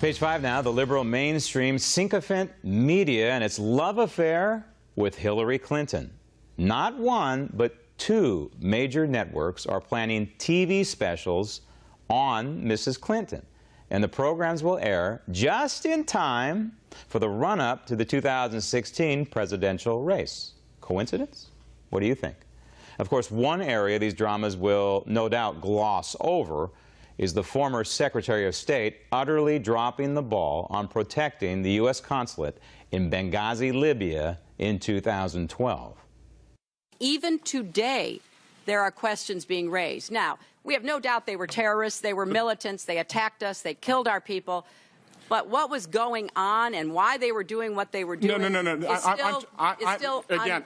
Page 5 now, the liberal mainstream sycophant media and its love affair with Hillary Clinton. Not one, but two major networks are planning TV specials on Mrs. Clinton. And the programs will air just in time for the run-up to the 2016 presidential race. Coincidence? What do you think? Of course, one area these dramas will no doubt gloss over is the former Secretary of State utterly dropping the ball on protecting the U.S. consulate in Benghazi, Libya in 2012. Even today, there are questions being raised. Now, we have no doubt they were terrorists, they were militants, they attacked us, they killed our people. But what was going on and why they were doing what they were doing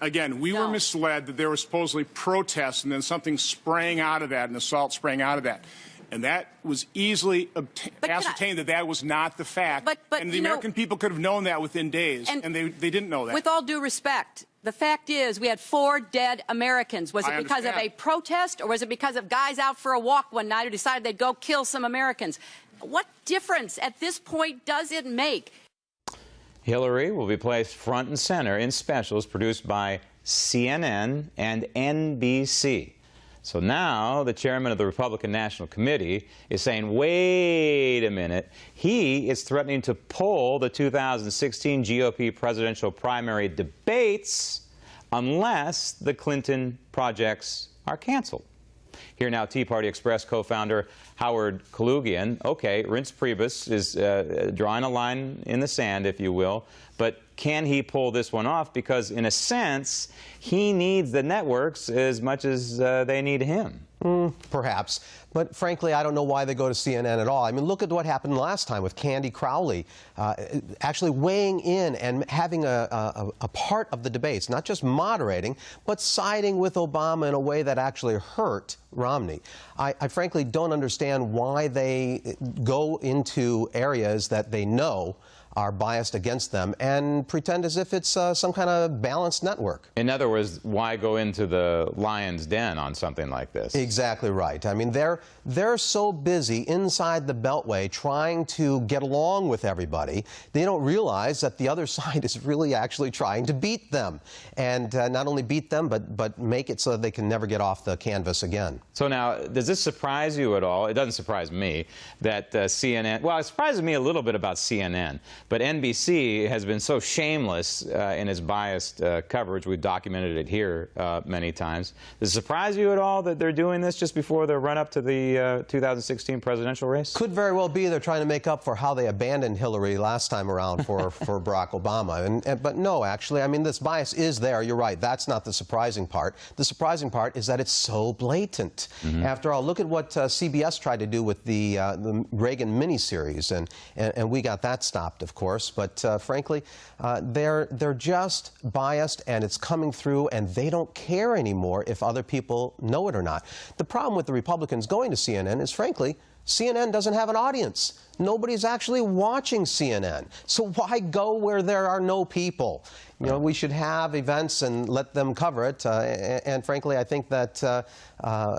Again, we were misled that there were supposedly protests and then something sprang out of that, an assault sprang out of that. And that was easily ascertained that that was not the fact. And the American people could have known that within days, and they didn't know that. With all due respect, the fact is we had 4 dead Americans. Was it because of a protest, or was it because of guys out for a walk one night who decided they'd go kill some Americans? What difference at this point does it make? Hillary will be placed front and center in specials produced by CNN and NBC. So now the chairman of the Republican National Committee is saying, wait a minute, he is threatening to pull the 2016 GOP presidential primary debates unless the Clinton projects are canceled. Here now, Tea Party Express co-founder Howard Kaloogian. Okay, Reince Priebus is drawing a line in the sand, if you will, but can he pull this one off? Because in a sense, he needs the networks as much as they need him. Perhaps. But frankly, I don't know why they go to CNN at all. I mean, look at what happened last time with Candy Crowley actually weighing in and having a part of the debates, not just moderating, but siding with Obama in a way that actually hurt Romney. I frankly don't understand why they go into areas that they know are biased against them and pretend as if it's some kind of balanced network. In other words, why go into the lion's den on something like this? Exactly right. I mean, they're so busy inside the Beltway trying to get along with everybody, they don't realize that the other side is really actually trying to beat them. And not only beat them, but make it so that they can never get off the canvas again. So now, does this surprise you at all? It doesn't surprise me that CNN, well, it surprises me a little bit about CNN. But NBC has been so shameless in its biased coverage. We've documented it here many times. Does it surprise you at all that they're doing this just before the run-up to the 2016 presidential race? Could very well be they're trying to make up for how they abandoned Hillary last time around for Barack Obama. But no, actually, I mean, this bias is there. You're right. That's not the surprising part. The surprising part is that it's so blatant. After all, look at what CBS tried to do with the Reagan miniseries, and we got that stopped, of course, but frankly, they're just biased, and it's coming through, and they don't care anymore if other people know it or not. The problem with the Republicans going to CNN is, frankly, CNN doesn't have an audience. Nobody's actually watching CNN. So why go where there are no people? You know, we should have events and let them cover it. And frankly, I think that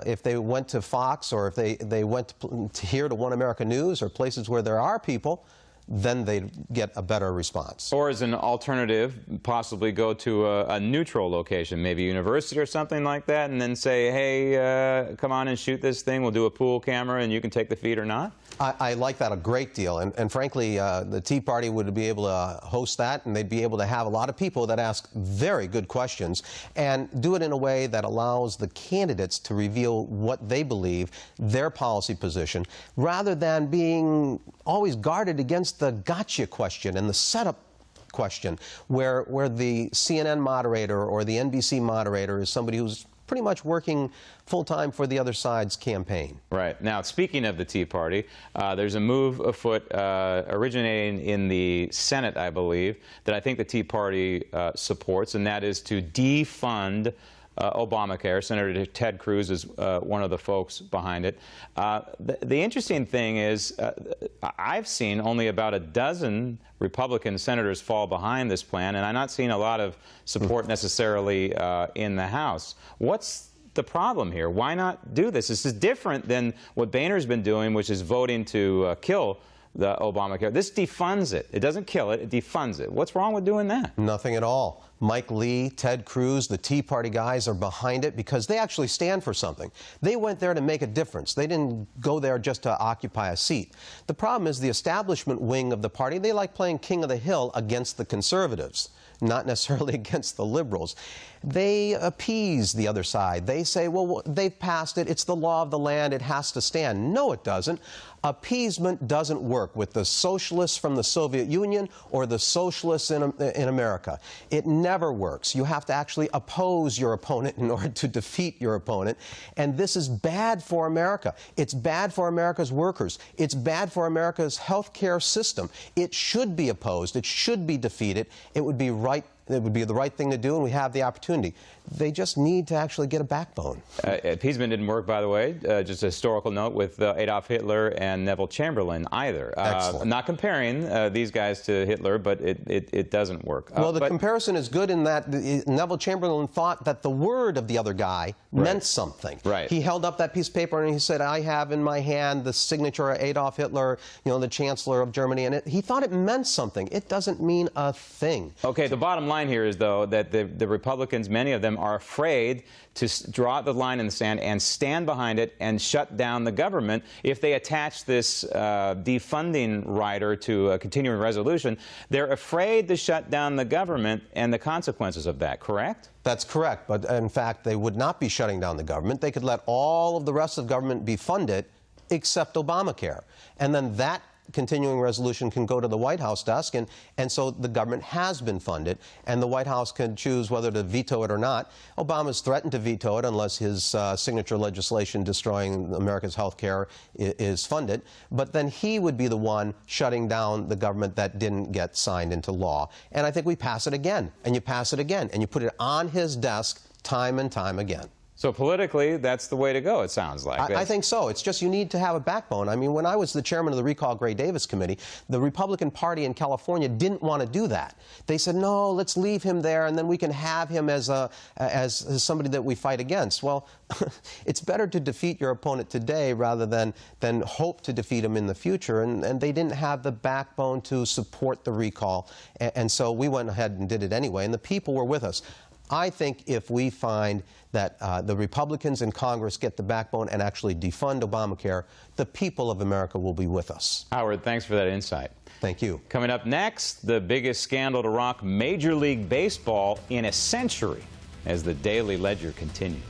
if they went to Fox, or if they went here to One America News, or places where there are people, then they'd get a better response. Or as an alternative, possibly go to a neutral location, maybe university or something like that, and then say, hey, come on and shoot this thing. We'll do a pool camera, and you can take the feed or not. I like that a great deal. And frankly, the Tea Party would be able to host that, and they'd be able to have a lot of people that ask very good questions and do it in a way that allows the candidates to reveal what they believe, their policy position, rather than being always guarded against the gotcha question and the setup question, where the CNN moderator or the NBC moderator is somebody who's pretty much working full-time for the other side's campaign. Right. Now, speaking of the Tea Party, there's a move afoot originating in the Senate, I believe, that I think the Tea Party supports, and that is to defund Obamacare. Senator Ted Cruz is one of the folks behind it. The interesting thing is I've seen only about a dozen Republican senators fall behind this plan, and I'm not seeing a lot of support necessarily in the House. What's the problem here? Why not do this? This is different than what Boehner's been doing, which is voting to kill the Obamacare. This defunds it. It doesn't kill it. It defunds it. What's wrong with doing that? Nothing at all. Mike Lee, Ted Cruz, the Tea Party guys are behind it because they actually stand for something. They went there to make a difference. They didn't go there just to occupy a seat. The problem is the establishment wing of the party, they like playing king of the hill against the conservatives, not necessarily against the liberals. They appease the other side. They say, well, they've passed it. It's the law of the land. It has to stand. No, it doesn't. Appeasement doesn't work with the socialists from the Soviet Union or the socialists in America. It never works. You have to actually oppose your opponent in order to defeat your opponent. And this is bad for America. It's bad for America's workers. It's bad for America's health care system. It should be opposed. It should be defeated. It would be right. It would be the right thing to do, and we have the opportunity. They just need to actually get a backbone. Appeasement didn't work, by the way. Just a historical note with Adolf Hitler and Neville Chamberlain either. Excellent. Not comparing these guys to Hitler, but it doesn't work. Well, the comparison is good in that Neville Chamberlain thought that the word of the other guy meant something. Right. He held up that piece of paper and he said, I have in my hand the signature of Adolf Hitler, you know, the Chancellor of Germany, and he thought it meant something. It doesn't mean a thing. Okay, the bottom line here is, though, that the Republicans, many of them, are afraid to draw the line in the sand and stand behind it and shut down the government if they attach this defunding rider to a continuing resolution. They're afraid to shut down the government and the consequences of that, correct? That's correct, but in fact, they would not be shutting down the government. They could let all of the rest of the government be funded except Obamacare. And then that continuing resolution can go to the White House desk, and so the government has been funded, and the White House can choose whether to veto it or not. Obama's threatened to veto it unless his signature legislation destroying America's health care is funded, but then he would be the one shutting down the government that didn't get signed into law. And I think we pass it again, and you pass it again, and you put it on his desk time and time again. So politically, that's the way to go, it sounds like. I think so. It's just you need to have a backbone. I mean, when I was the chairman of the Recall Gray Davis Committee, the Republican Party in California didn't want to do that. They said, no, let's leave him there, and then we can have him as somebody that we fight against. Well, it's better to defeat your opponent today rather than hope to defeat him in the future, and they didn't have the backbone to support the recall, and so we went ahead and did it anyway, and the people were with us. I think if we find that the Republicans in Congress get the backbone and actually defund Obamacare, the people of America will be with us. Howard, thanks for that insight. Thank you. Coming up next, the biggest scandal to rock Major League Baseball in a century as the Daily Ledger continues.